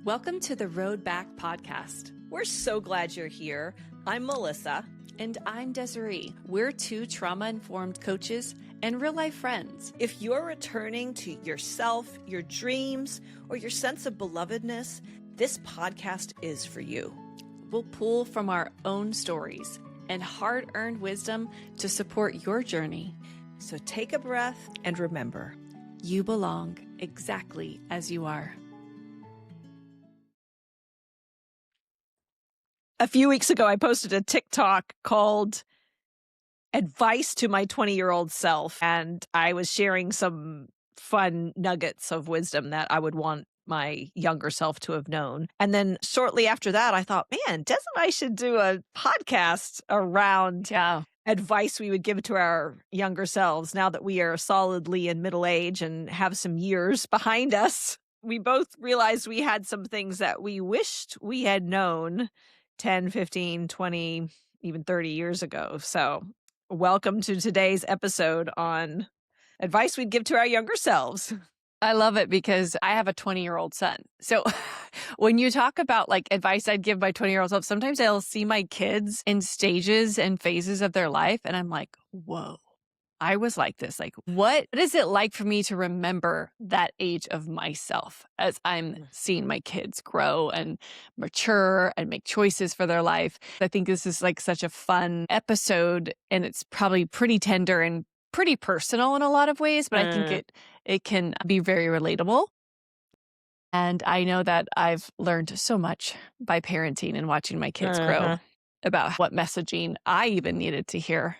Welcome to the Road Back podcast. We're so glad you're here. I'm Melissa. And I'm Desiree. We're two trauma-informed coaches and real-life friends. If you're returning to yourself, your dreams, or your sense of belovedness, this podcast is for you. We'll pull from our own stories and hard-earned wisdom to support your journey. So take a breath and remember, you belong exactly as you are. A few weeks ago, I posted a TikTok called Advice to My 20-Year-Old Self, and I was sharing some fun nuggets of wisdom that I would want my younger self to have known. And then shortly after that, I thought, man, Des and I should do a podcast around advice we would give to our younger selves now that we are solidly in middle age and have some years behind us. We both realized we had some things that we wished we had known 10, 15, 20, even 30 years ago. So welcome to today's episode on advice we'd give to our younger selves. I love it because I have a 20-year-old son. So when you talk about like advice I'd give my 20-year-old self, sometimes I'll see my kids in stages and phases of their life. And I'm like, whoa, I was like this. Like, what is it like for me to remember that age of myself as I'm seeing my kids grow and mature and make choices for their life? I think this is like such a fun episode, and it's probably pretty tender and pretty personal in a lot of ways, but I think it can be very relatable. And I know that I've learned so much by parenting and watching my kids grow about what messaging I even needed to hear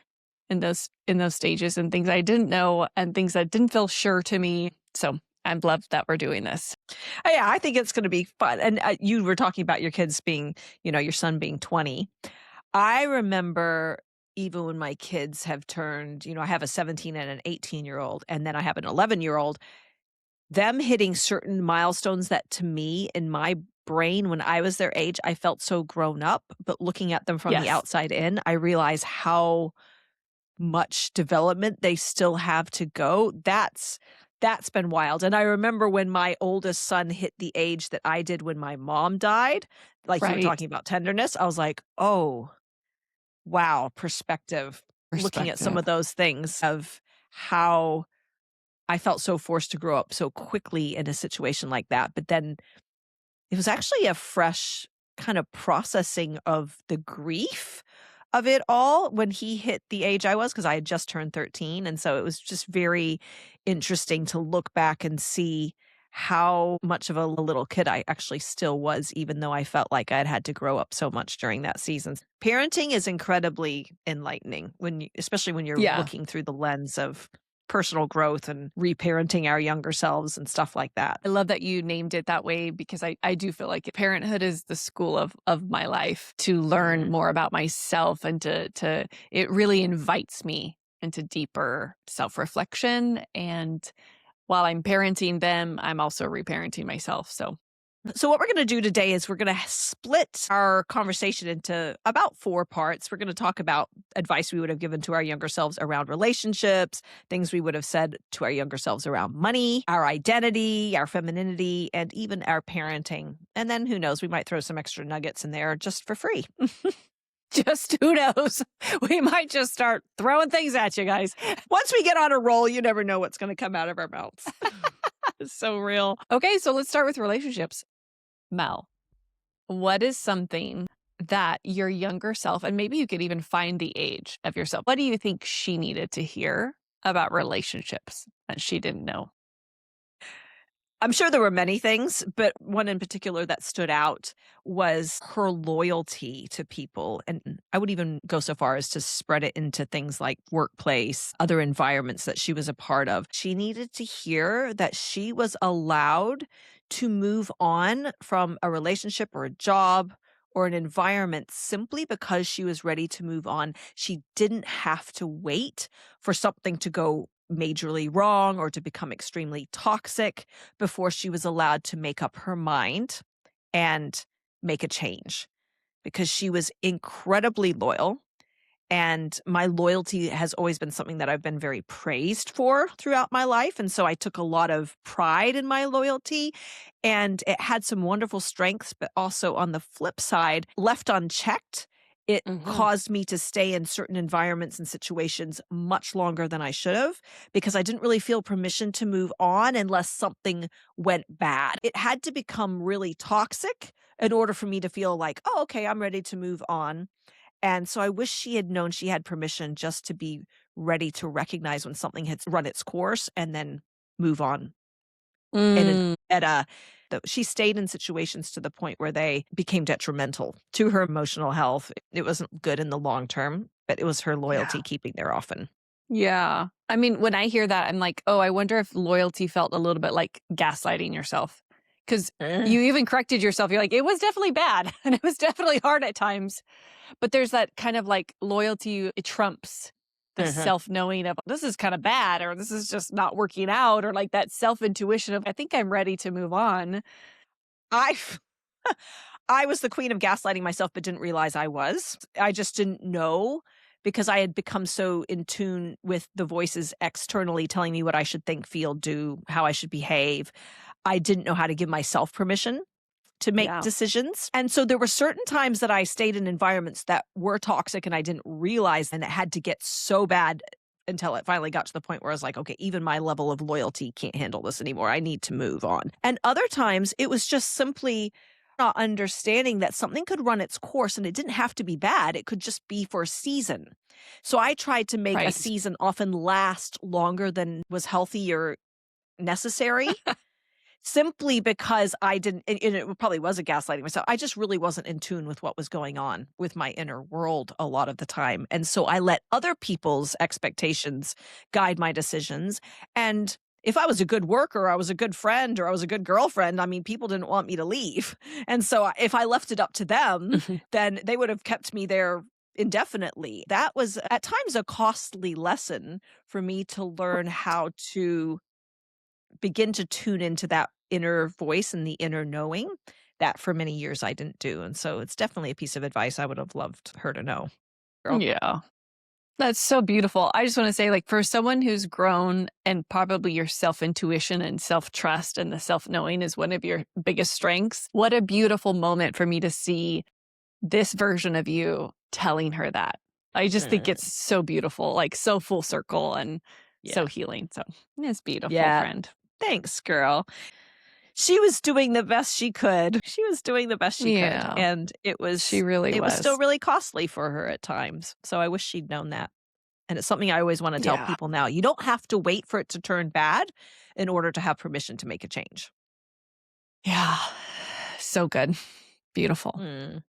in those stages, and things I didn't know and things that didn't feel sure to me. So I'm glad that we're doing this. Yeah, I think it's going to be fun. And you were talking about your kids being, your son being 20. I remember even when my kids have turned, I have a 17 and an 18-year-old, and then I have an 11-year-old, them hitting certain milestones that to me in my brain when I was their age, I felt so grown up. But looking at them from the outside in, I realize how much development they still have to go. That's been wild. And I remember when my oldest son hit the age that I did when my mom died, like you were talking about tenderness, I was like, oh, wow, perspective. Looking at some of those things of how I felt so forced to grow up so quickly in a situation like that. But then it was actually a fresh kind of processing of the grief of it all when he hit the age I was, because I had just turned 13. And so it was just very interesting to look back and see how much of a little kid I actually still was, even though I felt like I'd had to grow up so much during that season. Parenting is incredibly enlightening, especially when you're looking through the lens of personal growth and reparenting our younger selves and stuff like that. I love that you named it that way, because I do feel like parenthood is the school of my life, to learn more about myself, and to it really invites me into deeper self-reflection. And while I'm parenting them, I'm also reparenting myself. So what we're going to do today is we're going to split our conversation into about 4 parts. We're going to talk about advice we would have given to our younger selves around relationships, things we would have said to our younger selves around money, our identity, our femininity, and even our parenting. And then who knows, we might throw some extra nuggets in there just for free. Just who knows? We might just start throwing things at you guys. Once we get on a roll, you never know what's going to come out of our mouths. It's so real. Okay, so let's start with relationships. Mel, what is something that your younger self, and maybe you could even find the age of yourself, what do you think she needed to hear about relationships that she didn't know? I'm sure there were many things, but one in particular that stood out was her loyalty to people. And I would even go so far as to spread it into things like workplace, other environments that she was a part of. She needed to hear that she was allowed to move on from a relationship or a job or an environment simply because she was ready to move on. She didn't have to wait for something to go majorly wrong or to become extremely toxic before she was allowed to make up her mind and make a change, because she was incredibly loyal And my loyalty has always been something that I've been very praised for throughout my life. And so I took a lot of pride in my loyalty, and it had some wonderful strengths, but also on the flip side, left unchecked, it Mhm. caused me to stay in certain environments and situations much longer than I should have because I didn't really feel permission to move on unless something went bad. It had to become really toxic in order for me to feel like, oh, okay, I'm ready to move on. And so I wish she had known she had permission just to be ready to recognize when something had run its course and then move on. And Mm, at a she stayed in situations to the point where they became detrimental to her emotional health. It wasn't good in the long term, but it was her yeah. loyalty keeping there often. Yeah. I mean, when I hear that, I'm like, "Oh, I wonder if loyalty felt a little bit like gaslighting yourself, because Eh. you even corrected yourself. You're like, "It was definitely bad, and it was definitely hard at times." But there's that kind of like loyalty, it trumps the Mhm. self-knowing of, "This is kinda bad," or, "This is just not working out," or like that self-intuition of, "I think I'm ready to move on." I I was the queen of gaslighting myself, but didn't realize I was. I just didn't know because I had become so in tune with the voices externally telling me what I should think, feel, do, how I should behave. I didn't know how to give myself permission to make Yeah. decisions. And so there were certain times that I stayed in environments that were toxic and I didn't realize, and it had to get so bad until it finally got to the point where I was like, okay, even my level of loyalty can't handle this anymore. I need to move on. And other times it was just simply not understanding that something could run its course and it didn't have to be bad. It could just be for a season. So I tried to make a Right. season often last longer than was healthy or necessary. Simply because I didn't, and it probably was a gaslighting myself. I just really wasn't in tune with what was going on with my inner world a lot of the time. And so I let other people's expectations guide my decisions. And if I was a good worker, I was a good friend, or I was a good girlfriend, I mean, people didn't want me to leave. And so if I left it up to them, Mhm. then they would have kept me there indefinitely. That was at times a costly lesson for me to learn how to begin to tune into that inner voice and the inner knowing that for many years I didn't do. And so it's definitely a piece of advice I would have loved her to know. Girl. Yeah. That's so beautiful. I just wanna say, like, for someone who's grown and probably your self-intuition and self-trust and the self-knowing is one of your biggest strengths, what a beautiful moment for me to see this version of you telling her that. I just think Mm, it's so beautiful, like, so full circle and yeah. so healing, so it's beautiful, Yeah. friend. Thanks, girl. She was doing the best she could. She was doing the best she could. Yeah, And she really it was still was. really costly for her at times. So I wish she'd known that. And it's something I always want to tell Yeah. people now. You don't have to wait for it to turn bad in order to have permission to make a change. Yeah. So good. Beautiful. Mm.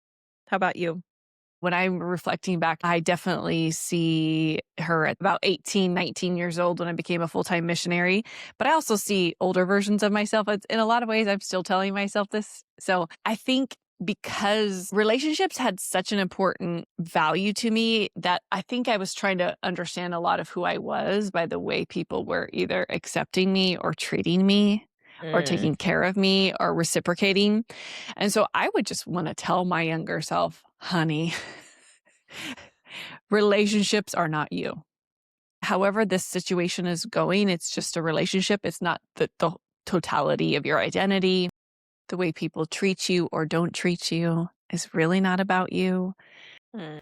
How about you? When I'm reflecting back, I definitely see her at about 18, 19 years old when I became a full-time missionary, but I also see older versions of myself. It's in a lot of ways, I'm still telling myself this. So I think because relationships had such an important value to me that I think I was trying to understand a lot of who I was by the way people were either accepting me or treating me or Mm. taking care of me or reciprocating. And so I would just want to tell my younger self, honey, relationships are not you. However, this situation is going, it's just a relationship. It's not the totality of your identity. The way people treat you or don't treat you is really not about you. Mm.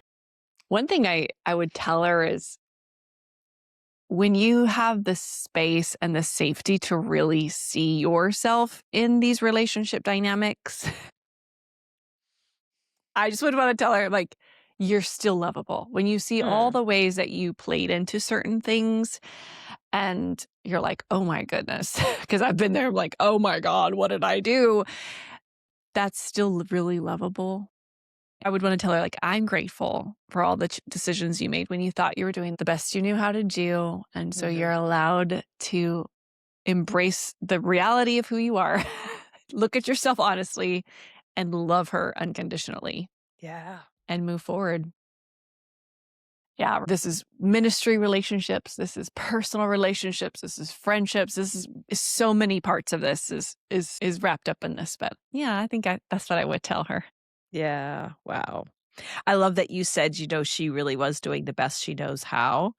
One thing I would tell her is when you have the space and the safety to really see yourself in these relationship dynamics, I just would want to tell her, like, you're still lovable. When you see all Mm. the ways that you played into certain things and you're like, oh my goodness, because I've been there, like, oh my God, what did I do? That's still really lovable. I would want to tell her, like, I'm grateful for all the decisions you made when you thought you were doing the best you knew how to do. And so Mhm. you're allowed to embrace the reality of who you are, look at yourself honestly, and love her unconditionally Yeah. and move forward. Yeah, this is ministry relationships, this is personal relationships, this is friendships, this is so many parts of this is wrapped up in this, but yeah, I think that's what I would tell her. Yeah. Wow. I love that you said, she really was doing the best she knows how.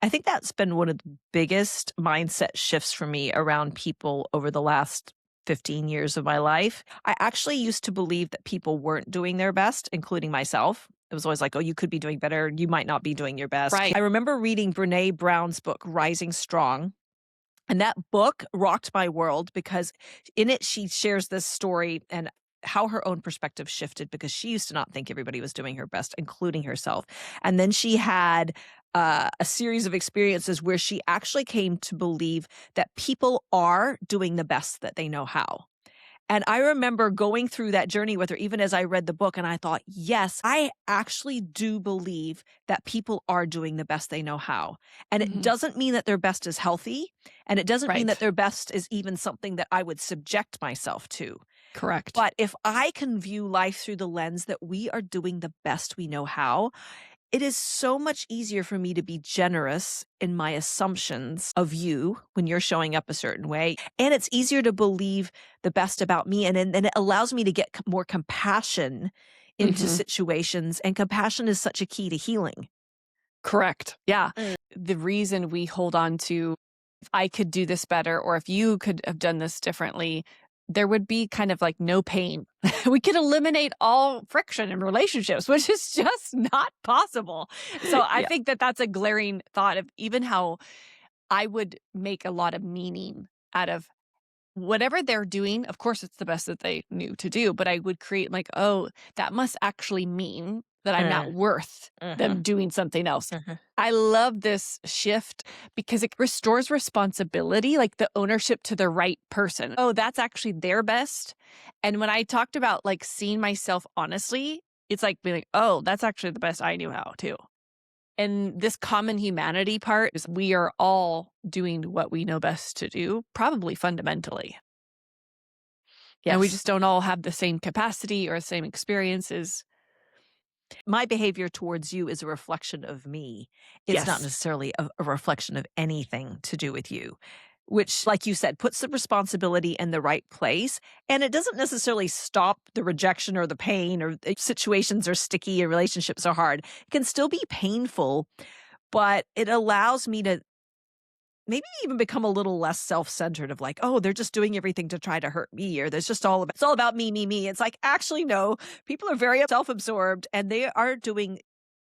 I think that's been one of the biggest mindset shifts for me around people over the last 15 years of my life. I actually used to believe that people weren't doing their best, including myself. It was always like, oh, you could be doing better. You might not be doing your best. Right. I remember reading Brene Brown's book, Rising Strong. And that book rocked my world because in it, she shares this story and how her own perspective shifted because she used to not think everybody was doing her best, including herself. And then she had a series of experiences where she actually came to believe that people are doing the best that they know how. And I remember going through that journey with her, even as I read the book, and I thought, yes, I actually do believe that people are doing the best they know how. And it Mhm. doesn't mean that their best is healthy, and it doesn't mean that Right. their best is even something that I would subject myself to. Correct. But if I can view life through the lens that we are doing the best we know how, it is so much easier for me to be generous in my assumptions of you when you're showing up a certain way. And it's easier to believe the best about me. And it allows me to get more compassion into Mhm. situations. And compassion is such a key to healing. Correct. Yeah. The reason we hold on to, if I could do this better, or if you could have done this differently, there would be kind of like no pain. We could eliminate all friction in relationships, which is just not possible. So I Yeah. think that that's a glaring thought of even how I would make a lot of meaning out of whatever they're doing. Of course, it's the best that they knew to do, but I would create like, oh, that must actually mean that I'm not Mm, worth mhm, them doing something else. mhm. I love this shift because it restores responsibility, like the ownership to the right person. Oh, that's actually their best. And when I talked about like seeing myself honestly, it's like being like, oh, that's actually the best I knew how too. And this common humanity part is we are all doing what we know best to do, probably fundamentally. And we Yes. just don't all have the same capacity or the same experiences. My behavior towards you is a reflection of me. It's not Yes. necessarily a reflection of anything to do with you, which, like you said, puts the responsibility in the right place. And it doesn't necessarily stop the rejection or the pain or if situations are sticky and relationships are hard. It can still be painful, but it allows me to maybe even become a little less self-centered of like, oh, they're just doing everything to try to hurt me, or there's just it's all about me, me, me. It's like, actually, no, people are very self-absorbed and they are doing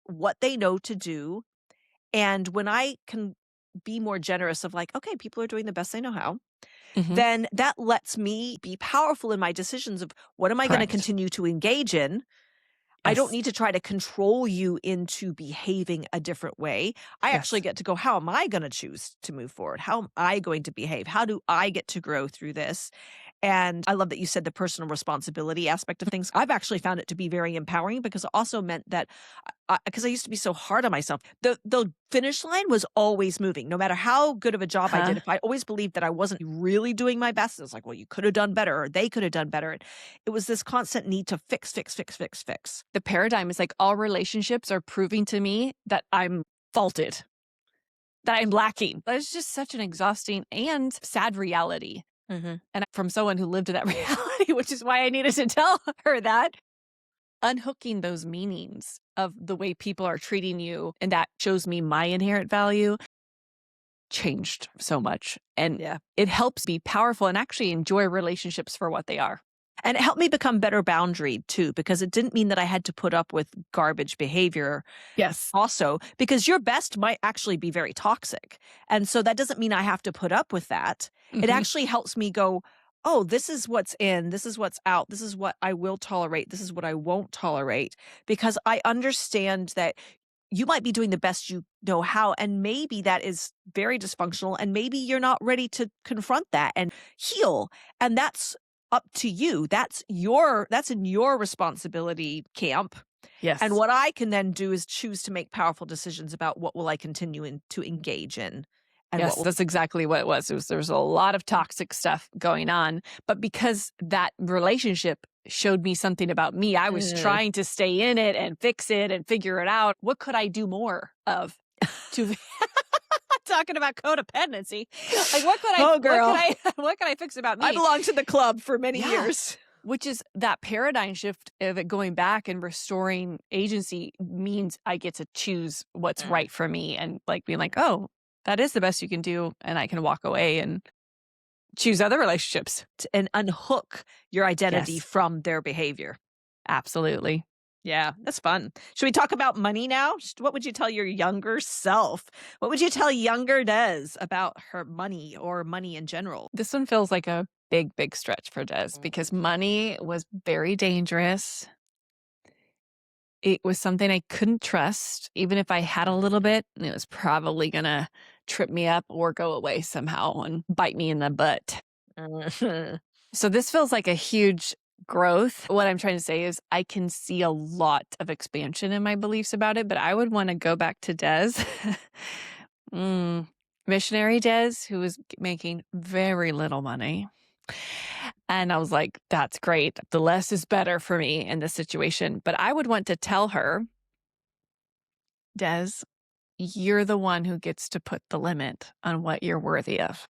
what they know to do. And when I can be more generous of like, okay, people are doing the best they know how, Mhm. then that lets me be powerful in my decisions of what am I going to Correct. continue to engage in. I don't Yes. need to try to control you into behaving a different way. I actually Yes. get to go, how am I going to choose to move forward? How am I going to behave? How do I get to grow through this? And I love that you said the personal responsibility aspect of things. I've actually found it to be very empowering because it also meant that because I used to be so hard on myself, the finish line was always moving. No matter how good of a job I did, Huh? if I always believed that I wasn't really doing my best, it was like, well, you could have done better or they could have done better. And it was this constant need to fix, fix, fix, fix, fix. The paradigm is like all relationships are proving to me that I'm faulted, that I'm lacking. That is just such an exhausting and sad reality. Mhm. And from someone who lived in that reality, which is why I needed to tell her that, unhooking those meanings of the way people are treating you, and that shows me my inherent value, changed so much. And Yeah. it helps be powerful and actually enjoy relationships for what they are. And it helped me become better boundaried too, because it didn't mean that I had to put up with garbage behavior Yes. also, because your best might actually be very toxic. And so that doesn't mean I have to put up with that. It Mhm. actually helps me go, oh, this is what's in, this is what's out, this is what I will tolerate, this is what I won't tolerate, because I understand that you might be doing the best you know how, and maybe that is very dysfunctional, and maybe you're not ready to confront that and heal. And that's up to you. That's in your responsibility camp. And Yes. what I can then do is choose to make powerful decisions about what will I continue to engage in and what Yes, will that's exactly what it was. There was a lot of toxic stuff going on, but because that relationship showed me something about me, I was Mm. trying to stay in it and fix it and figure it out. What could I do more of to talking about codependency? Like Oh, what could girl. I what could I fix about I me? belonged to the club for many Yeah. years. Which is that paradigm shift of it going back and restoring agency means I get to choose what's Mm. right for me and, like, being like, "Oh, that is the best you can do," and I can walk away and choose other relationships. And unhook your identity Yes, from their behavior. absolutely. Yeah, that's fun. Should we talk about money now? What would you tell your younger self? What would you tell younger Des about her money or money in general? This one feels like a big, big stretch for Des Mm. because money was very dangerous. It was something I couldn't trust. Even if I had a little bit, it was probably gonna trip me up or go away somehow and bite me in the butt. Mhm. So this feels like a huge growth. What I'm trying to say is I can see a lot of expansion in my beliefs about it, but I would want to go back to Des. Missionary Des, who was making very little money. And I was like, that's great. The less is better for me in this situation. But I would want to tell her, Des, you're the one who gets to put the limit on what you're worthy of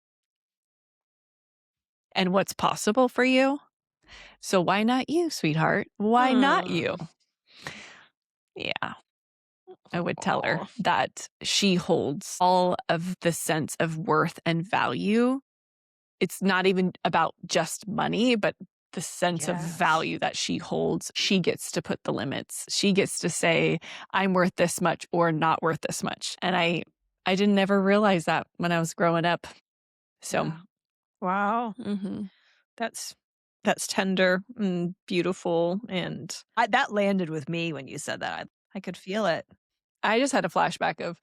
and what's possible for you. So why not you, sweetheart? Why not you? Hmm. Yeah, I would tell her Aw. that she holds all of the sense of worth and value. It's not even about just money, but the sense of Yes. value that she holds. She gets to put the limits. She gets to say, I'm worth this much or not worth this much. And I didn't ever realize that when I was growing up. So, Yeah. Wow. mhm. That's that's tender and beautiful, and that landed with me when you said that. I could feel it. I just had a flashback of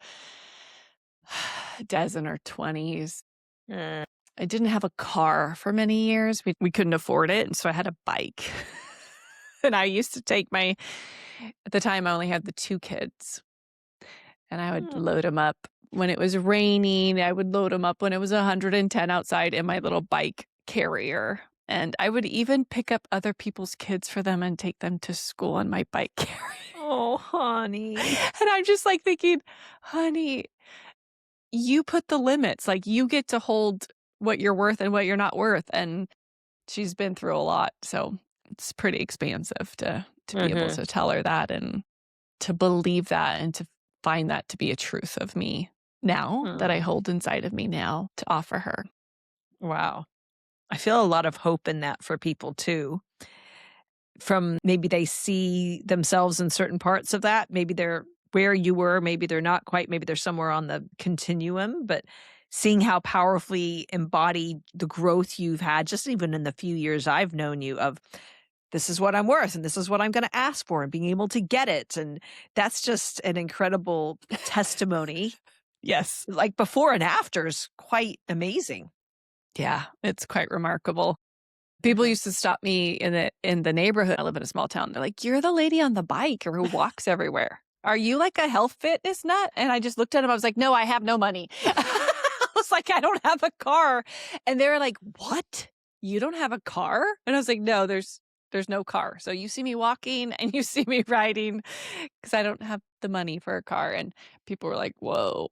Des in her 20s. Mm. I didn't have a car for many years. We couldn't afford it, and so I had a bike. And I used to take my at the time, I only had the 2 kids, and I would Mm. load them up when it was raining. I would load them up when it was 110 outside in my little bike carrier, and I would even pick up other people's kids for them and take them to school on my bike carrier. Oh, honey. And I'm just, like, thinking, "Honey, you put the limits, like, you get to hold what you're worth and what you're not worth," and she's been through a lot, so it's pretty expansive to be able Mhm. to tell her that and to believe that and to find that to be a truth of me now that I Mm. hold inside of me now to offer her. Wow. I feel a lot of hope in that for people too. From maybe they see themselves in certain parts of that. Maybe they're where you were, maybe they're not quite, maybe they're somewhere on the continuum, but seeing how powerfully embodied the growth you've had, just even in the few years I've known you, of this is what I'm worth and this is what I'm going to ask for and being able to get it. And that's just an incredible testimony. Yes. Like before and after is quite amazing. Yeah, it's quite remarkable. People Mhm. used to stop me in the neighborhood. I live in a small town. They're like, "You're the lady on the bike or who walks everywhere. Are you like a health fitness nut?" And I just looked at him. I was like, "No, I have no money." I was like, "I don't have a car." And they were like, "What? You don't have a car?" And I was like, "No, there's no car. So you see me walking and you see me riding because I don't have the money for a car." And people were like, "Whoa."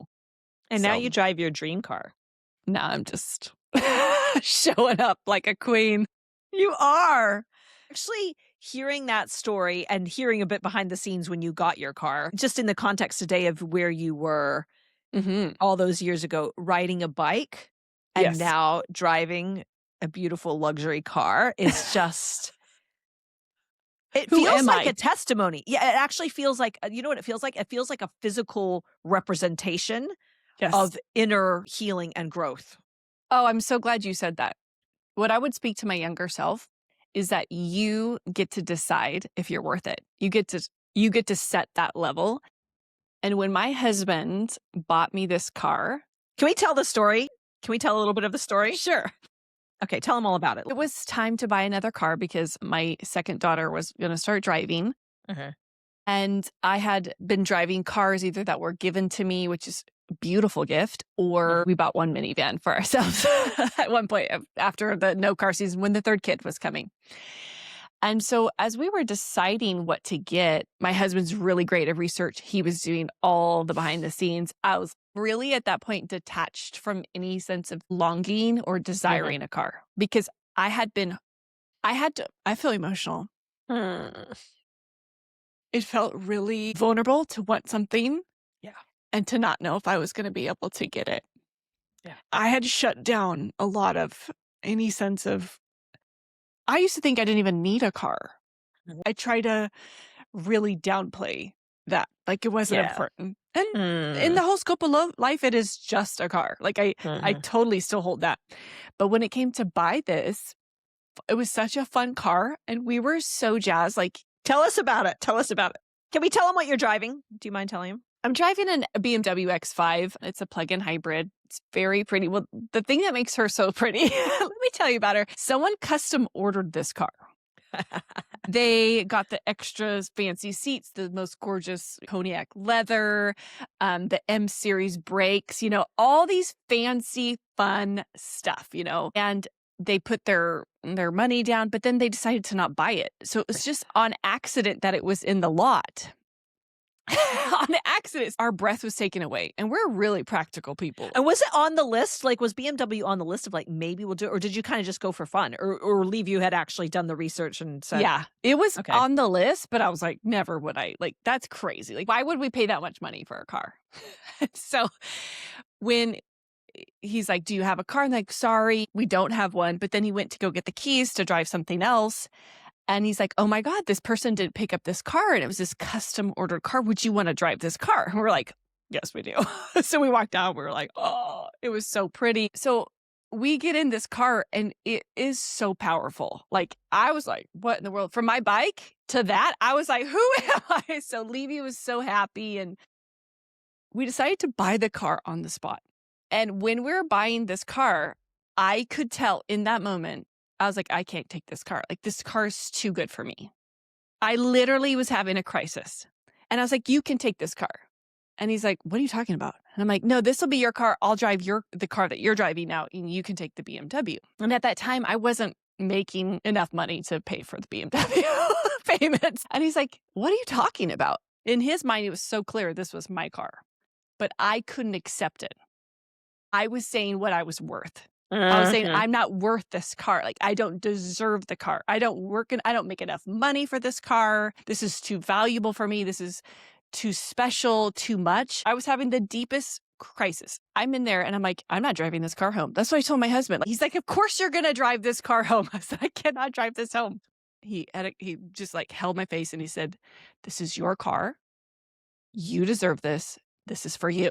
And now So you drive your dream car. now I'm just showing up like a queen. You are. Actually, hearing that story and hearing a bit behind the scenes when you got your car, just in the context today of where you were Mhm. all those years ago, riding a bike and Yes. now driving a beautiful luxury car is just it Who feels am like I? a testimony. Yeah, it actually feels like you know what it feels like? It feels like a physical representation Yes. of inner healing and growth. Oh, I'm so glad you said that. What I would speak to my younger self is that you get to decide if you're worth it. You get to set that level. And when my husband bought me this car, Can we tell the story? Can we tell a little bit of the story? sure. Okay, tell them all about it. It was time to buy another car because my second daughter was going to start driving. Mhm. And I had been driving cars either that were given to me, which is a beautiful gift, or we bought one minivan for ourselves at one point after the no car season when the third kid was coming. And so as we were deciding what to get, my husband's really great at research. He was doing all the behind the scenes. I was really at that point detached from any sense of longing or Mhm. desiring a car because I had been I feel emotional. Mm. It felt really vulnerable to want something Yeah. and to not know if I was gonna be able to get it. Yeah. I had shut down a lot of any sense of I used to think I didn't even need a car. Mhm. I try to really downplay that, like, it wasn't Yeah. important. And in Mm. the whole scope of life, it is just a car. Like, I Mhm. totally still hold that. But when it came to buy this, it was such a fun car, and we were so jazzed, like, Tell us about it. Tell us about it. Can we tell him what you're driving? Do you mind telling him? I'm driving a BMW X5. It's a plug-in hybrid. It's very pretty. Well, the thing that makes her so pretty, let me tell you about her. Someone custom ordered this car. They got the extras fancy seats, the most gorgeous cognac leather, the M series brakes, all these fancy fun stuff, and they put their money down, but then they decided to not buy it. So it was just on accident that it was in the lot. On accident, our breath was taken away, and we're really practical people. And was it on the list? Like, was BMW on the list of, like, maybe we'll do it? Or did you kinda just go for fun? Or leave you had actually done the research and said, Yeah, it was okay. on the list, but I was like, never would I. Like, that's crazy. Like, why would we pay that much money for a car? So when he's like, do you have a car? I'm like, sorry, we don't have one. But then he went to go get the keys to drive something else. And he's like, oh my God, this person didn't pick up this car. And it was this custom ordered car. Would you want to drive this car? And we're like, yes, we do. So we walked out. We were like, oh, it was so pretty. So we get in this car and it is so powerful. Like, I was like, what in the world? From my bike to that, I was like, who am I? So Levy was so happy. And we decided to buy the car on the spot. And when we were buying this car, I could tell in that moment, I was like, I can't take this car. Like, this car is too good for me. I literally was having a crisis. And I was like, you can take this car. And he's like, what are you talking about? And I'm like, no, this will be your car. I'll drive the car that you're driving now, and you can take the BMW. And at that time, I wasn't making enough money to pay for the BMW payments. And he's like, what are you talking about? In his mind, it was so clear this was my car, but I couldn't accept it. I was saying what I was worth. I was saying, Mhm. I'm not worth this car. Like, I don't deserve the car. I don't make enough money for this car. This is too valuable for me. This is too special, too much. I was having the deepest crisis. I'm in there and I'm like, I'm not driving this car home. That's what I told my husband. He's like, of course you're going to drive this car home. I said, I cannot drive this home. He just like held my face and he said, this is your car. You deserve this. This is for you.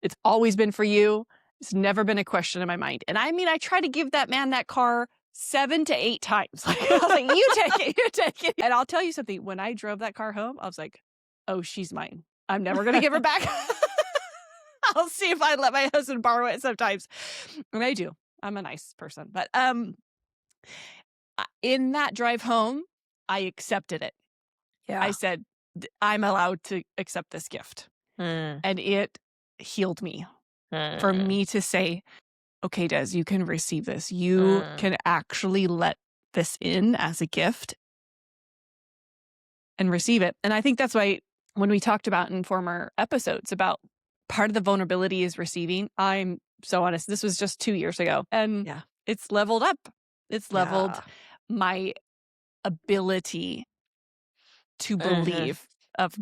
It's always been for you. It's never been a question in my mind. And I mean, I tried to give that man that car 7 to 8 times. Like, I was like, you take it, you take it. And I'll tell you something. When I drove that car home, I was like, oh, she's mine. I'm never going to give her back. I'll see if I let my husband borrow it sometimes. And I do. I'm a nice person. But in that drive home, I accepted it. Yeah. I said, I'm allowed to accept this gift. Mm. And it healed me. For Mm. me to say, okay, Des, you can receive this. You can actually let this in as a gift and receive it. And I think that's why when we talked about in former episodes about part of the vulnerability is receiving, I'm so honest. This was just 2 years ago. And Yeah. it's leveled up. It's leveled Yeah. my ability to Mhm. believe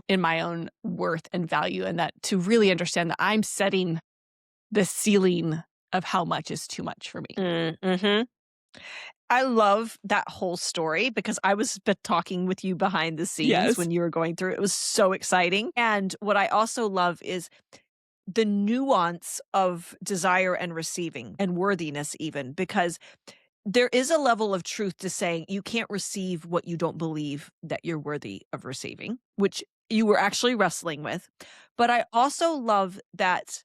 in my own worth and value, and that to really understand that I'm setting the ceiling of how much is too much for me. Mhm. I love that whole story because I was talking with you behind the scenes Yes. when you were going through it. It was so exciting. And what I also love is the nuance of desire and receiving and worthiness even, because there is a level of truth to saying you can't receive what you don't believe that you're worthy of receiving, which you were actually wrestling with. But I also love that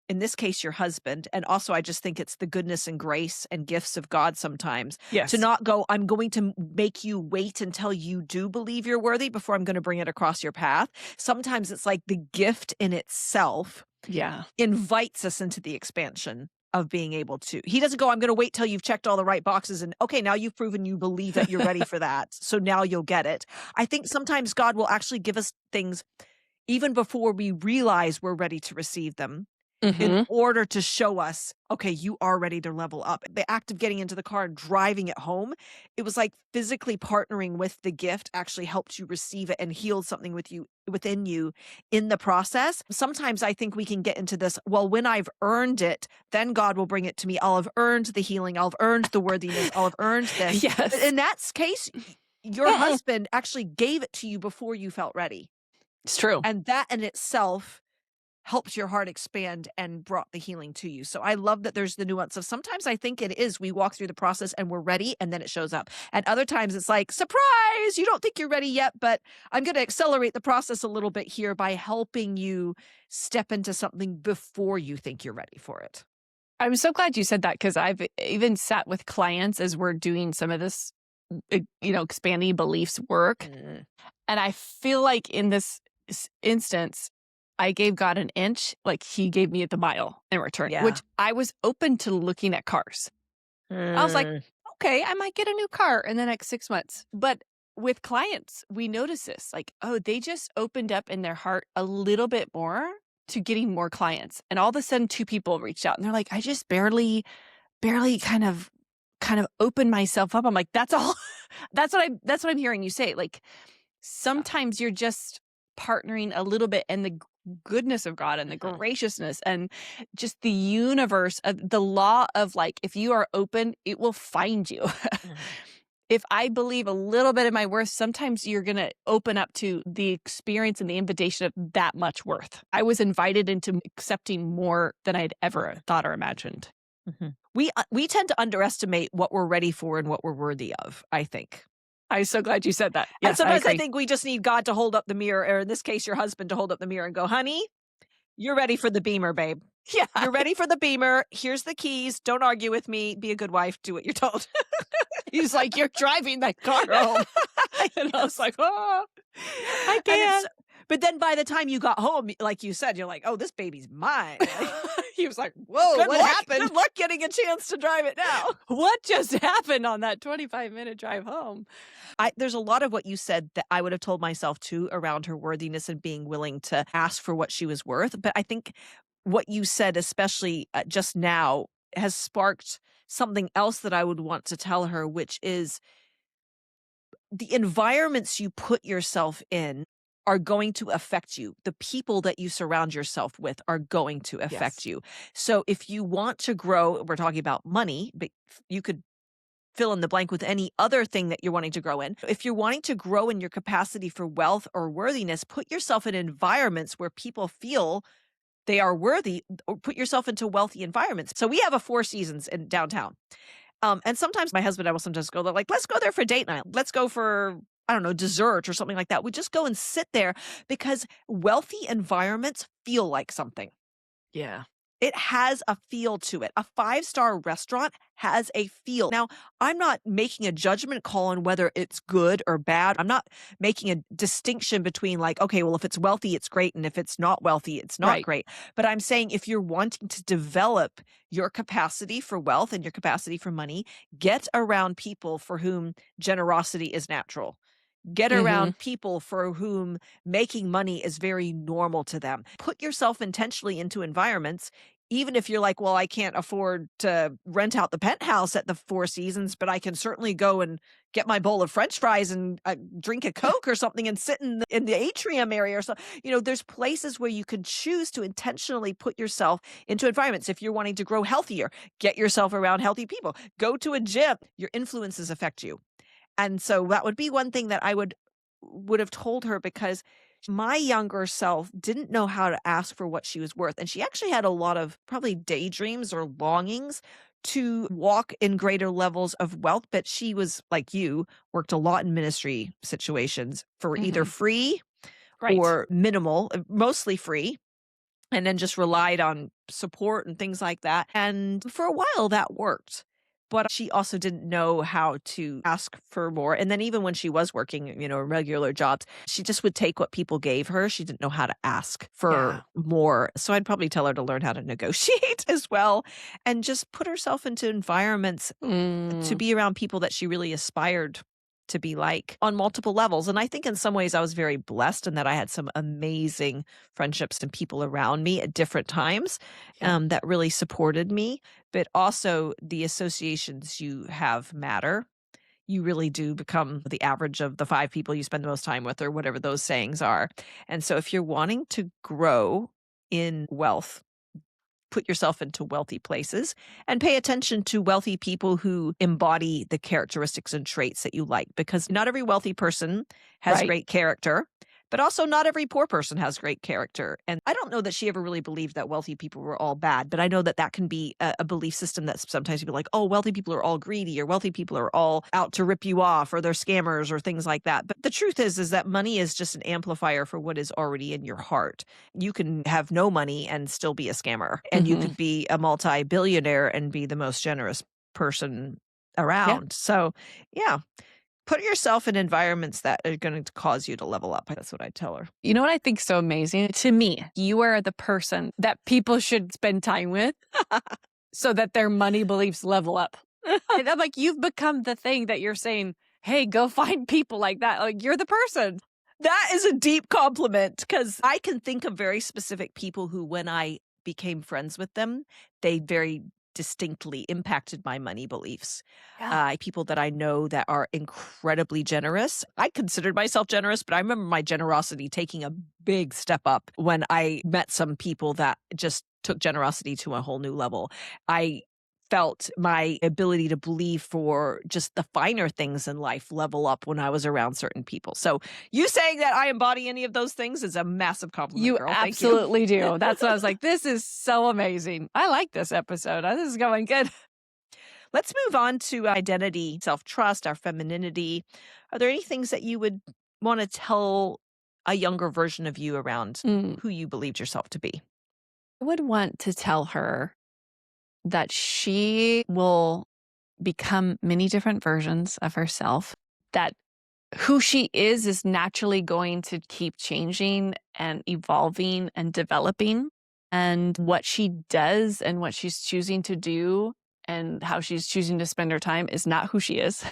in this case, your husband. And also, I just think it's the goodness and grace and gifts of God sometimes to Yes. not go, I'm going to make you wait until you do believe you're worthy before I'm going to bring it across your path. Sometimes it's like the gift in itself Yeah. invites us into the expansion of being able to. He doesn't go, I'm going to wait till you've checked all the right boxes and okay, now you've proven you believe that you're ready for that. So now you'll get it. I think sometimes God will actually give us things even before we realize we're ready to receive them. in Mhm. order to show us, okay, you are ready to level up. The act of getting into the car and driving it home, it was like physically partnering with the gift actually helped you receive it and healed something within you in the process. Sometimes I think we can get into this, well, when I've earned it, then God will bring it to me. I'll have earned the healing, I'll have earned the worthiness, I'll have earned this. But Yes. in that case, your Mm-mm. husband actually gave it to you before you felt ready. It's true. And that in itself helped your heart expand and brought the healing to you. So I love that there's the nuance of sometimes I think it is we walk through the process and we're ready and then it shows up. And other times it's like, surprise, you don't think you're ready yet, but I'm going to accelerate the process a little bit here by helping you step into something before you think you're ready for it. I'm so glad you said that because I've even sat with clients as we're doing some of this, expanding beliefs work. Mm, And I feel like in this instance, I gave God an inch, like he gave me the mile in return, yeah. which I was open to looking at cars. I was like, Mm, okay, I might get a new car in the next 6 months. But with clients, we notice this like, oh, they just opened up in their heart a little bit more to getting more clients. And all of a sudden, two people reached out and they're like, I just barely kind of opened myself up. I'm like, that's all. That's what I'm hearing you say. Like yeah. sometimes you're just partnering a little bit in the goodness of God and the Mhm, graciousness and just the universe of the law of like, if you are open, it will find you. mhm, If I believe a little bit of my worth, sometimes you're going to open up to the experience and the invitation of that much worth. I was invited into accepting more than I'd ever mhm, thought or imagined. mhm. We tend to underestimate what we're ready for and what we're worthy of, I think. I'm so glad you said that. And Yes, I sometimes I agree. think we just need God to hold up the mirror, or in this case, your husband to hold up the mirror and go, honey, you're ready for the beamer, babe. Yeah. You're ready for the beamer. Here's the keys. Don't argue with me. Be a good wife. Do what you're told. He's like, "You're driving that car home." And I was Yes. like, "Oh, I And it's, can't." but then by the time you got home, like you said, you're like, oh, this baby's mine. Like, He was like, "Whoa, good what luck. happened? Good luck getting a chance to drive it now. What just happened on that 25-minute drive home?" There's a lot of what you said that I would have told myself too around her worthiness and being willing to ask for what she was worth. But I think what you said, especially just now, has sparked something else that I would want to tell her, which is the environments you put yourself in are going to affect you. The people that you surround yourself with are going to affect Yes. you. So if you want to grow, we're talking about money, but you could fill in the blank with any other thing that you're wanting to grow in. If you're wanting to grow in your capacity for wealth or worthiness, put yourself in environments where people feel they are worthy, or put yourself into wealthy environments. So we have a Four Seasons in downtown. And sometimes my husband and I will sometimes go there, like, let's go there for date night. Let's go for, I don't know, dessert or something like that. We just go and sit there because wealthy environments feel like something. Yeah. It has a feel to it. A five-star restaurant has a feel. Now, I'm not making a judgment call on whether it's good or bad. I'm not making a distinction between like, okay, well, if it's wealthy, it's great. And if it's not wealthy, it's not Right. great. But I'm saying if you're wanting to develop your capacity for wealth and your capacity for money, get around people for whom generosity is natural. Get Mhm. around people for whom making money is very normal to them. Put yourself intentionally into environments, even if you're like, well, I can't afford to rent out the penthouse at the Four Seasons, but I can certainly go and get my bowl of French fries and drink a Coke or something and sit in the atrium area or so. There's places where you can choose to intentionally put yourself into environments. If you're wanting to grow healthier, get yourself around healthy people. Go to a gym. Your influences affect you. And so that would be one thing that I would have told her because my younger self didn't know how to ask for what she was worth. And she actually had a lot of probably daydreams or longings to walk in greater levels of wealth. But she was like you, worked a lot in ministry situations for either Mhm. free Right. or minimal, mostly free, and then just relied on support and things like that. And for a while that worked. But she also didn't know how to ask for more. And then even when she was working, regular jobs, she just would take what people gave her. She didn't know how to ask for Yeah. more. So I'd probably tell her to learn how to negotiate as well and just put herself into environments to Mm. be around people that she really aspired to be like on multiple levels. And I think in some ways I was very blessed in that I had some amazing friendships and people around me at different times Yeah. that really supported me. But also, the associations you have matter. You really do become the average of the 5 people you spend the most time with, or whatever those sayings are. And so, if you're wanting to grow in wealth, put yourself into wealthy places and pay attention to wealthy people who embody the characteristics and traits that you like, because not every wealthy person has Right. great character, but also not every poor person has great character. And I don't know that she ever really believed that wealthy people were all bad, but I know that that can be a belief system that sometimes people are like, oh, wealthy people are all greedy, or wealthy people are all out to rip you off, or they're scammers, or things like that. But the truth is that money is just an amplifier for what is already in your heart. You can have no money and still be a scammer, and you Mhm. could be a multi-billionaire and be the most generous person Yeah. around. So, yeah, put yourself in environments that are going to cause you to level up. That's what I tell her. You know what I think's so amazing? To me, you are the person that people should spend time with so that their money beliefs level up. And I'm like, you've become the thing that you're saying, "Hey, go find people like that." Like, you're the person. That is a deep compliment, because I can think of very specific people who, when I became friends with them, they very distinctly impacted my money beliefs. Yeah. People that I know that are incredibly generous. I considered myself generous, but I remember my generosity taking a big step up when I met some people that just took generosity to a whole new level. I felt my ability to believe for just the finer things in life level up when I was around certain people. So, you saying that I embody any of those things is a massive compliment, You girl. Thank you. absolutely do. That's what I was like, this is so amazing. I like this episode. This is going good. Let's move on to identity, self trust, our femininity. Are there any things that you would want to tell a younger version of you around Mm. who you believed yourself to be? I would want to tell her that she will become many different versions of herself, that who she is naturally going to keep changing and evolving and developing. And what she does and what she's choosing to do and how she's choosing to spend her time is not who she is.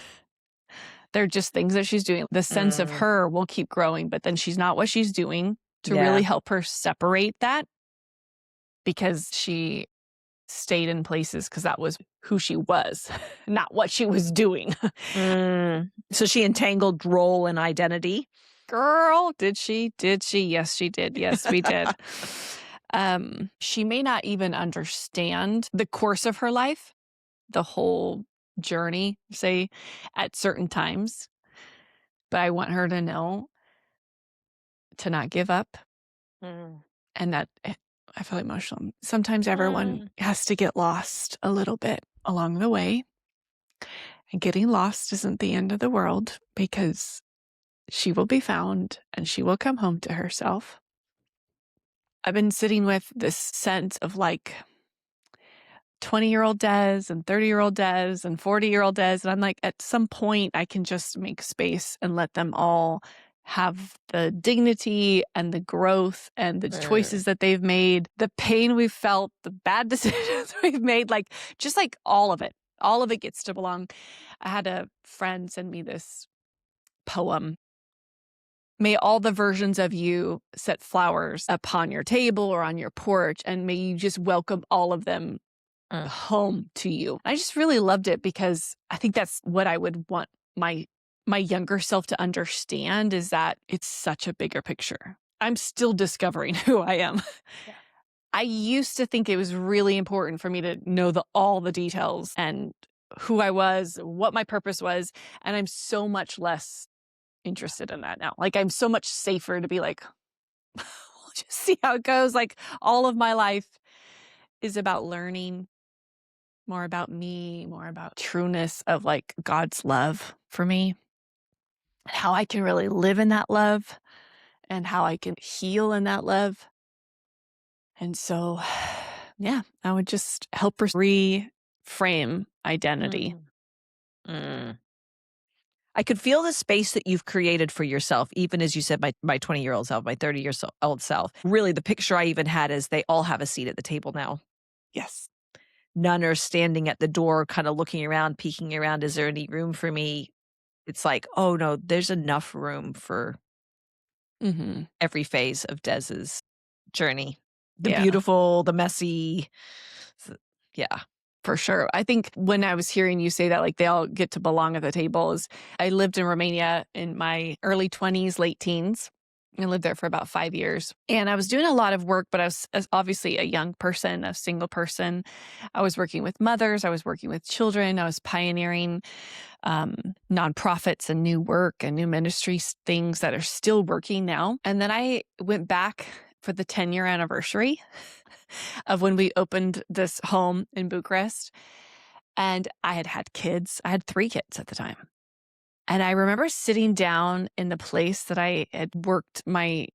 They're just things that she's doing. The sense of Mm, her will keep growing, but then she's not what she's doing, to yeah. really help her separate that, because she stayed in places because that was who she was, not what she was doing. So she entangled role and identity. Girl, did she? Did she? Yes, she did. Yes, we did. She may not even understand the course of her life, the whole journey, say, at certain times, but I want her to know to not give up, Mm. and that I feel emotional. Sometimes everyone Mm. has to get lost a little bit along the way, and getting lost isn't the end of the world, because she will be found and she will come home to herself. I've been sitting with this sense of like 20-year-old Dez and 30-year-old Dez and 40-year-old Dez. And I'm like, at some point, I can just make space and let them all have the dignity and the growth and the Mm. choices that they've made, the pain we've felt, the bad decisions we've made, like just like all of it. All of it gets to belong. I had a friend send me this poem. May all the versions of you set flowers upon your table or on your porch, and may you just welcome all of them Mm. home to you. I just really loved it because I think that's what I would want my younger self to understand, is that it's such a bigger picture. I'm still discovering who I am. Yeah. I used to think it was really important for me to know all the details and who I was, what my purpose was, and I'm so much less interested in that now. Like, I'm so much safer to be like, we'll just see how it goes. Like, all of my life is about learning more about me, more about trueness of like God's love for me, how I can really live in that love and how I can heal in that love. And so, yeah, I would just help her reframe identity. Mm. Mm. I could feel the space that you've created for yourself, even as you said, my 20-year-old self, my 30-year-old self. Really, the picture I even had is they all have a seat at the table now. Yes. None are standing at the door, kind of looking around, peeking around. Is there any room for me? it's like, "Oh, no, there's enough room for Mhm. every phase of Dez's journey. The Yeah. beautiful, the messy." S Yeah. For sure. I think when I was hearing you say that, like, they all get to belong at the table is I lived in Romania in my early 20s, late teens. I lived there for about 5 years, and I was doing a lot of work, but I was as obviously a young person, a single person. I was working with mothers, I was working with children, I was pioneering, um, nonprofits and new work and new ministries, things that are still working now. And then I went back for the 10-year anniversary of when we opened this home in Bucharest. And I had had kids. I had 3 kids at the time. And I remember sitting down in the place that I had worked my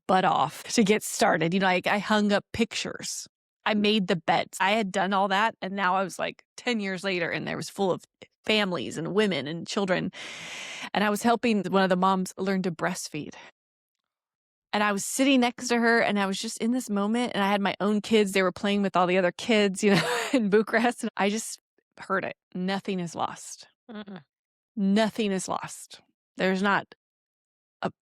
butt off to get started. I hung up pictures. I made the beds. I had done all that. And now I was like 10 years later, and there was full of families and women and children. And I was helping one of the moms learn to breastfeed. And I was sitting next to her, and I was just in this moment, and I had my own kids. They were playing with all the other kids, in Bucharest. And I just heard it. Nothing is lost. Mm-mm. Nothing is lost. There's not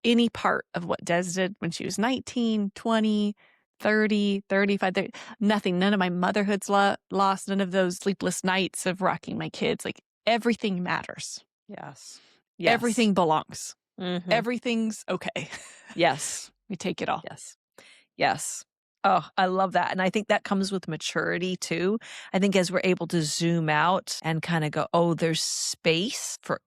any part of what Des did when she was 19, 20, 30, 35, 30, nothing. None of my motherhood's lost. None of those sleepless nights of rocking my kids. Like, everything matters. Yes. Yes. Everything belongs. Mhm. Everything's okay. Yes. We take it all. Yes. Yes. Oh, I love that, and I think that comes with maturity too. I think as we're able to zoom out and kinda go, "Oh, there's space for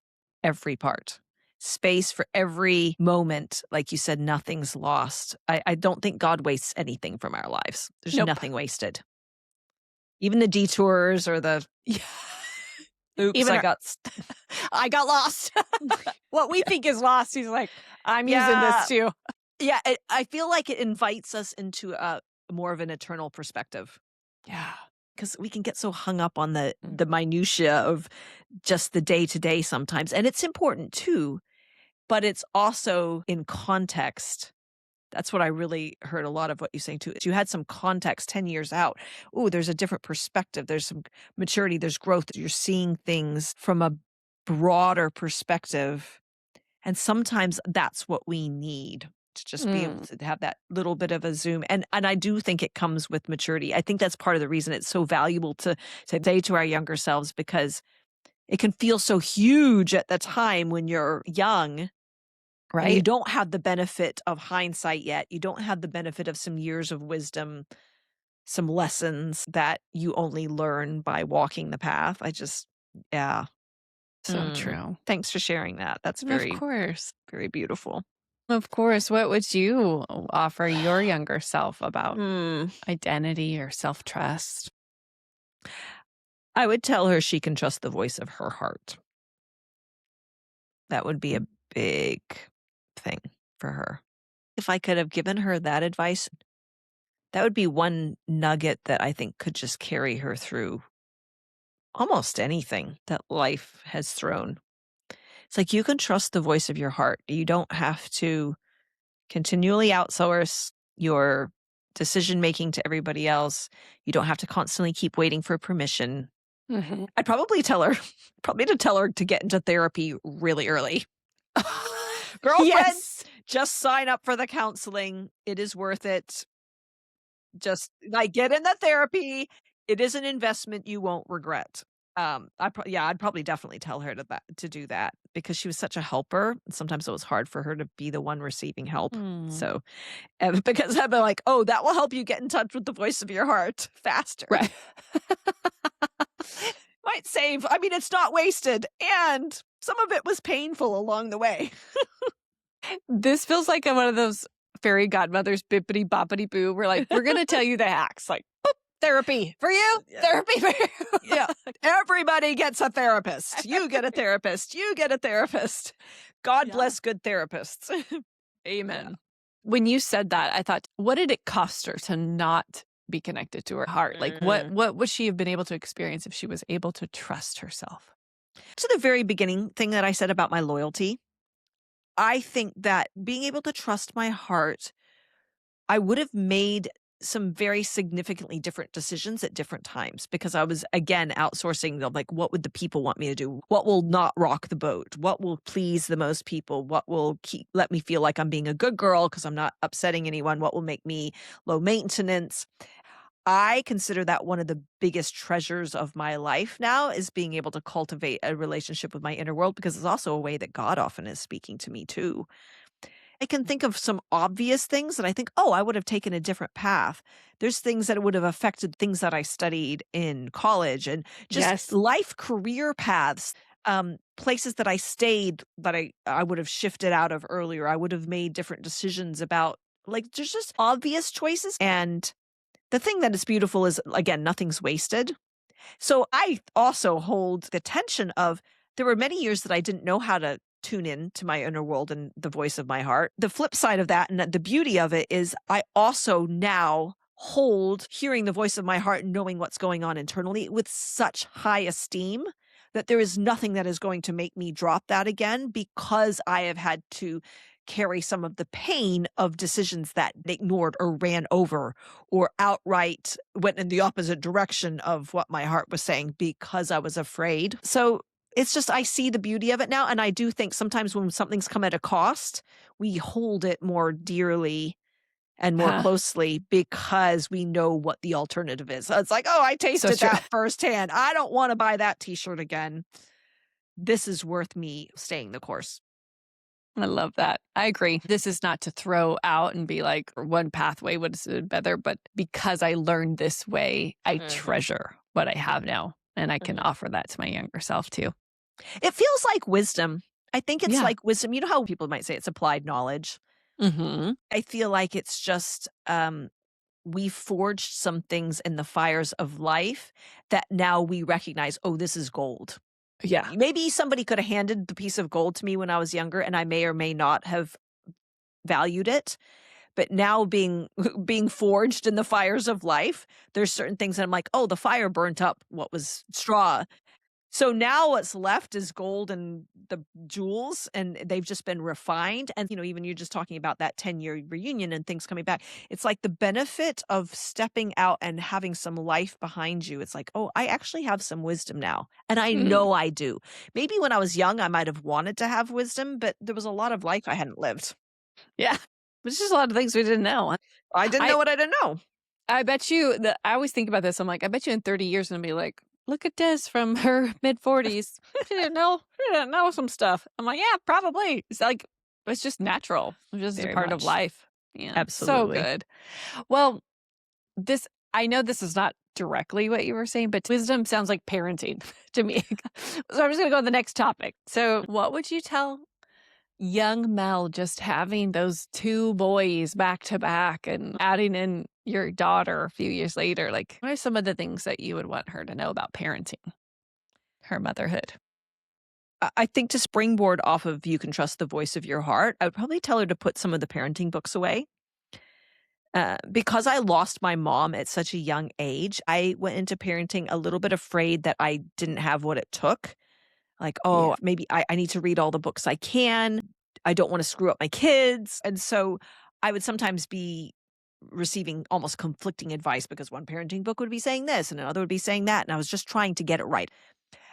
every part. Space for every moment." Like you said, nothing's lost. I don't think God wastes anything from our lives. There's Nope. nothing wasted. Even the detours or the, Yeah. "Oops, Even I our got I got lost. What we think is lost, he's like, "I'm using this Yeah. too." Yeah, I feel like it invites us into a more of an eternal perspective. Yeah. Because we can get so hung up on the Mm. minutia of just the day to day sometimes, and it's important too, but it's also in context. That's what I really heard a lot of what you're saying too. Is you had some context 10 years out. Oh, there's a different perspective. There's some maturity. There's growth. You're seeing things from a broader perspective. And sometimes that's what we need to just be able Mm. to have that little bit of a zoom. And I do think it comes with maturity. I think that's part of the reason it's so valuable to say to our younger selves, because it can feel so huge at the time when you're young and you Right? don't have the benefit of hindsight yet. You don't have the benefit of some years of wisdom, some lessons that you only learn by walking the path. Yeah. So true. Thanks for sharing that. That's Of very, course. very beautiful. Of course. What would you offer your younger self about Hmm. identity or self-trust? I would tell her she can trust the voice of her heart. That would be a big thing for her. If I could have given her that advice, that would be one nugget that I think could just carry her through almost anything that life has thrown. It's like you can trust the voice of your heart. You don't have to continually outsource your decision making to everybody else. You don't have to constantly keep waiting for permission. Mhm. I'd probably tell her, probably to tell her to get into therapy really early. Girlfriend, Yes. just sign up for the counseling. It is worth it. Just like get in the therapy. It is an investment you won't regret. I'd probably definitely tell her to do that because she was such a helper. Sometimes it was hard for her to be the one receiving help. Mm. So, because I'd be like, oh, that will help you get in touch with the voice of your heart faster. Right. Might save. I mean, it's not wasted, and some of it was painful along the way. This feels like one of those fairy godmothers, bippity boppity boo. We're like, we're gonna tell you the hacks. Like, boop, therapy for you, Yeah. therapy for you. Yeah. Everybody gets a therapist. You get a therapist. You get a therapist. God Yeah. bless good therapists. Amen. When you said that, I thought, what did it cost her to not be connected to her heart? Like, what would she have been able to experience if she was able to trust herself? To the very beginning thing that I said about my loyalty, I think that being able to trust my heart, I would have made some very significantly different decisions at different times because I was, again, outsourcing the, like, what would the people want me to do? What will not rock the boat? What will please the most people? What will let me feel like I'm being a good girl because I'm not upsetting anyone? What will make me low maintenance? I consider that one of the biggest treasures of my life now is being able to cultivate a relationship with my inner world because it's also a way that God often is speaking to me too. I can think of some obvious things that I think, oh, I would have taken a different path. There's things that would have affected things that I studied in college and just Yes. life career paths, places that I stayed that I would have shifted out of earlier. I would have made different decisions about, like, there's just obvious choices. And the thing that is beautiful is, again, nothing's wasted. So I also hold the tension of there were many years that I didn't know how to tune in to my inner world and the voice of my heart. The flip side of that and the beauty of it is I also now hold hearing the voice of my heart and knowing what's going on internally with such high esteem that there is nothing that is going to make me drop that again because I have had to carry some of the pain of decisions that ignored or ran over or outright went in the opposite direction of what my heart was saying because I was afraid. So it's just, I see the beauty of it now. And I do think sometimes when something's come at a cost, we hold it more dearly and more Huh. closely because we know what the alternative is. So it's like, oh, I So tasted true. that firsthand. I don't want to buy that t-shirt again. This is worth me staying the course. I love that. I agree. This is not to throw out and be like, one pathway was better, but because I learned this way, I Hmm. treasure what I have now. And I can Hmm. offer that to my younger self too. It feels like wisdom. I think it's Yeah. like wisdom. You know how people might say it's applied knowledge? Hmm. I feel like it's just we forged some things in the fires of life that now we recognize, oh, this is gold. Yeah. Maybe somebody could have handed the piece of gold to me when I was younger and I may or may not have valued it. But now being being forged in the fires of life, there's certain things that I'm like, oh, the fire burnt up what was straw. So now what's left is gold and the jewels, and they've just been refined. And, even you're just talking about that 10-year reunion and things coming back. It's like the benefit of stepping out and having some life behind you. It's like, oh, I actually have some wisdom now. And I Mm. know I do. Maybe when I was young, I might have wanted to have wisdom, but there was a lot of life I hadn't lived. Yeah. There's just a lot of things we didn't know. I didn't I know what I didn't know. I bet you that I always think about this. I'm like, I bet you in 30 years I'm gonna be like, look at Des from her mid-40s. She didn't know some stuff. I'm like, yeah, probably. It's like it's just natural. It's just a Very part of much. life. Yeah. So Absolutely. good. Well, this I know this is not directly what you were saying, but wisdom sounds like parenting to me. So I'm just gonna go to the next topic. So what would you tell young Mel just having those 2 boys back to back and adding in your daughter a few years later, like, what are some of the things that you would want her to know about parenting, her motherhood? I think to springboard off of "You Can Trust the Voice of Your Heart," I would probably tell her to put some of the parenting books away. Because I lost my mom at such a young age, I went into parenting a little bit afraid that I didn't have what it took. Like, Yeah. "Oh, maybe I need to read all the books I can. I don't wanna screw up my kids." And so, I would sometimes be receiving almost conflicting advice because one parenting book would be saying this and another would be saying that, and I was just trying to get it right.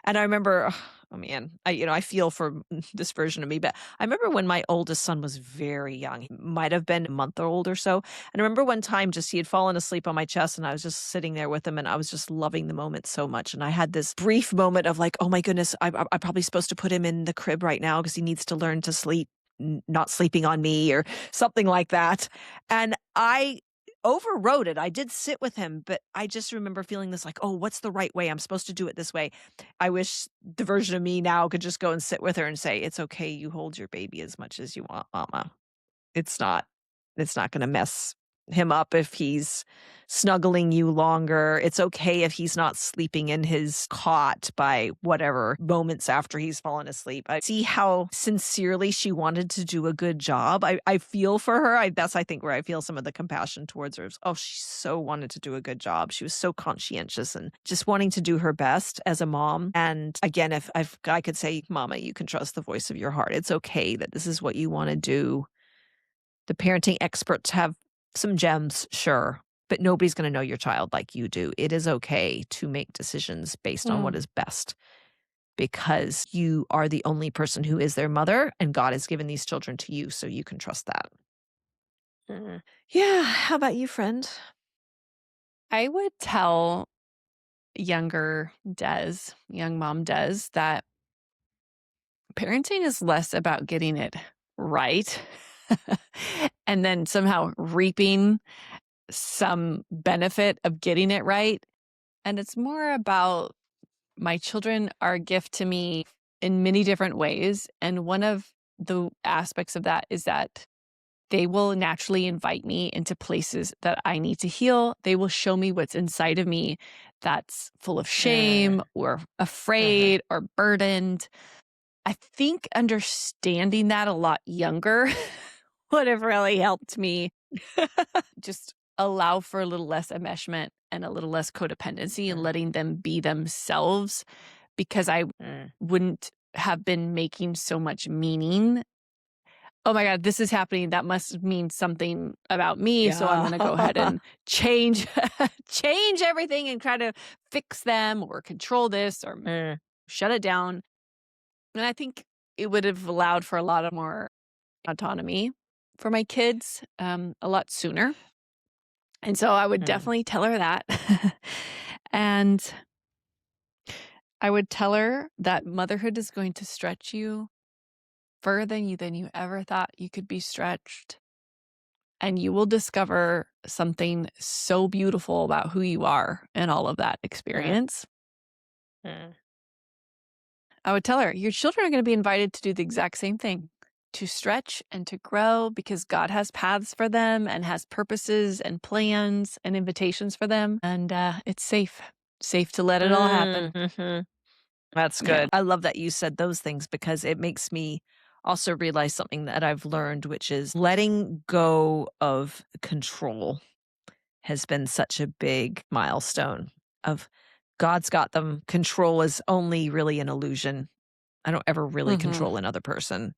And I remember, oh man, I feel for this version of me, but I remember when my oldest son was very young, he might have been a month old or so. And I remember one time just he had fallen asleep on my chest and I was just sitting there with him and I was just loving the moment so much. And I had this brief moment of like, oh my goodness, I'm probably supposed to put him in the crib right now because he needs to learn to sleep, not sleeping on me or something like that. And I overrode it. I did sit with him, but I just remember feeling this like, oh, what's the right way? I'm supposed to do it this way. I wish the version of me now could just go and sit with her and say, "It's okay, you hold your baby as much as you want, mama. It's not it's not gonna mess him up if he's snuggling you longer. It's okay if he's not sleeping in his cot by whatever moments after he's fallen asleep." I see how sincerely she wanted to do a good job. I feel for her. That's, I think, where I feel some of the compassion towards her. Oh, she so wanted to do a good job. She was so conscientious and just wanting to do her best as a mom. And again, if I could say, "Mama, you can trust the voice of your heart. It's okay that this is what you wanna do." The parenting experts have some gems, sure. but nobody's gonna know your child like you do. It is okay to make decisions based on what Mm. is best because you are the only person who is their mother, and God has given these children to you, so you can trust that. Mm. Yeah, how about you, friend? I would tell younger Des, young mom Des, that parenting is less about getting it right and then somehow reaping some benefit of getting it right. And it's more about my children are a gift to me in many different ways. And one of the aspects of that is that they will naturally invite me into places that I need to heal. They will show me what's inside of me that's full of shame Mm, or mhm, afraid or burdened. I think understanding that a lot younger would have really helped me just allow for a little less enmeshment and a little less codependency and mm, letting them be themselves because I mm. wouldn't have been making so much meaning. Oh my God, this is happening. That must mean something about me. So I'm Yeah. going to go ahead and change, change everything and try to fix them or control this or Mm, shut it down. And I think it would have allowed for a lot of more autonomy for my kids a lot sooner. And so I would mm, definitely tell her that. And I would tell her that motherhood is going to stretch you further than you ever thought you could be stretched. And you will discover something so beautiful about who you are in all of that mm, experience. mm. I would tell her, your children are going to be invited to do the exact same thing, to stretch and to grow because God has paths for them and has purposes and plans and invitations for them. And it's safe, safe to let it all happen. Mhm. That's Yeah. good. I love that you said those things because it makes me also realize something that I've learned, which is letting go of control has been such a big milestone of God's got them. Control is only really an illusion. I don't ever really Hmm. control another person.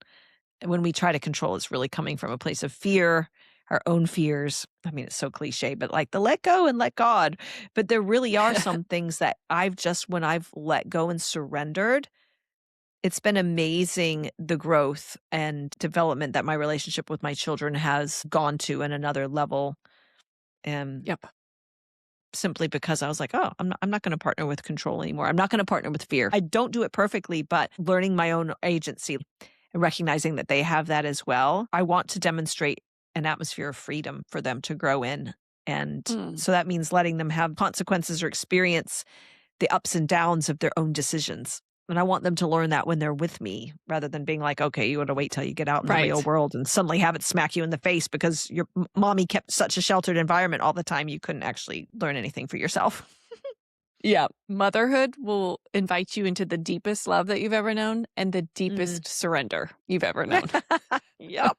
When we try to control, it's really coming from a place of fear, our own fears. I mean, it's so cliche, but like the let go and let God. But there really are some things that I've just, when I've let go and surrendered, it's been amazing the growth and development that my relationship with my children has gone to in another level. And Yep. simply because I was like, "Oh, I'm not gonna partner with control anymore. I'm not gonna partner with fear." I don't do it perfectly, but learning my own agency and recognizing that they have that as well, I want to demonstrate an atmosphere of freedom for them to grow in. And Mm. so that means letting them have consequences or experience the ups and downs of their own decisions. And I want them to learn that when they're with me rather than being like, okay, you got to wait till you get out in the real Right. world and suddenly have it smack you in the face because your mommy kept such a sheltered environment all the time. You couldn't actually learn anything for yourself. Yeah. Motherhood will invite you into the deepest love that you've ever known and the Mm. deepest surrender you've ever known. Yep.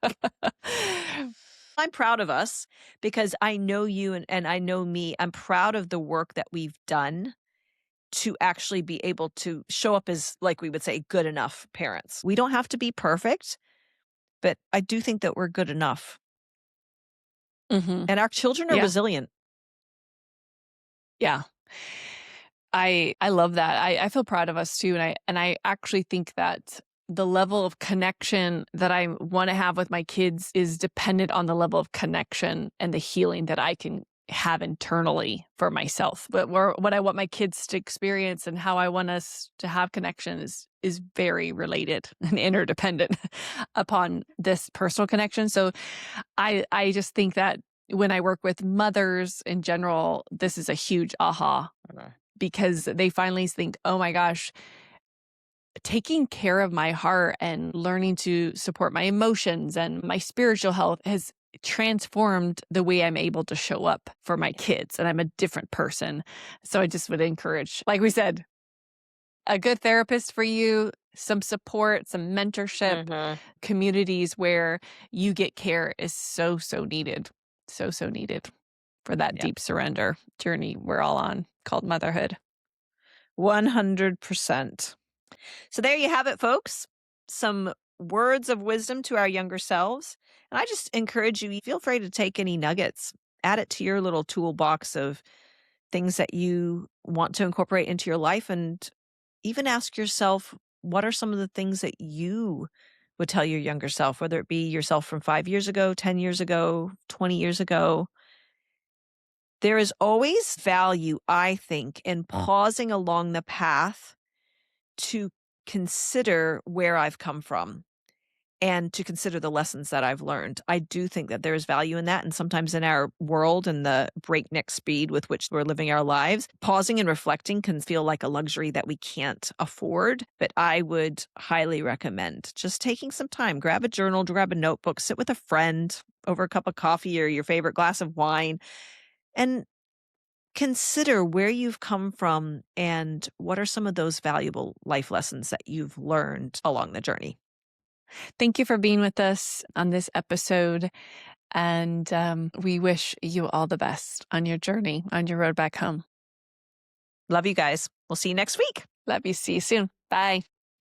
I'm proud of us because I know you and I know me. I'm proud of the work that we've done to actually be able to show up as, like we would say, good enough parents. We don't have to be perfect, but I do think that we're good enough. Hmm. And our children are Yeah. resilient. Yeah. I love that. I feel proud of us too, and I actually think that the level of connection that I want to have with my kids is dependent on the level of connection and the healing that I can have internally for myself. But what I want my kids to experience and how I want us to have connection is very related and interdependent upon this personal connection. So I just think that when I work with mothers in general, this is a huge aha because they finally think, "Oh my gosh, taking care of my heart and learning to support my emotions and my spiritual health has transformed the way I'm able to show up for my kids, and I'm a different person." So I just would encourage, like we said, a good therapist for you, some support, some mentorship, Mhm. communities where you get care is so, so needed. So, so needed for that Yep. deep surrender journey we're all on called motherhood. 100%. So there you have it, folks. Some words of wisdom to our younger selves. And I just encourage you, feel free to take any nuggets add it to your little toolbox of things that you want to incorporate into your life, and even ask yourself, what are some of the things that you would tell your younger self, whether it be yourself from 5 years ago, 10 years ago, 20 years ago? There is always value, I think, in pausing along the path to consider where I've come from and to consider the lessons that I've learned. I do think that there is value in that. And sometimes in our world and the breakneck speed with which we're living our lives, pausing and reflecting can feel like a luxury that we can't afford. But I would highly recommend just taking some time, grab a journal, grab a notebook, sit with a friend over a cup of coffee or your favorite glass of wine, and consider where you've come from and what are some of those valuable life lessons that you've learned along the journey. Thank you for being with us on this episode. And we wish you all the best on your journey, on your road back home. Love you guys. We'll see you next week. Love you. See you soon. Bye.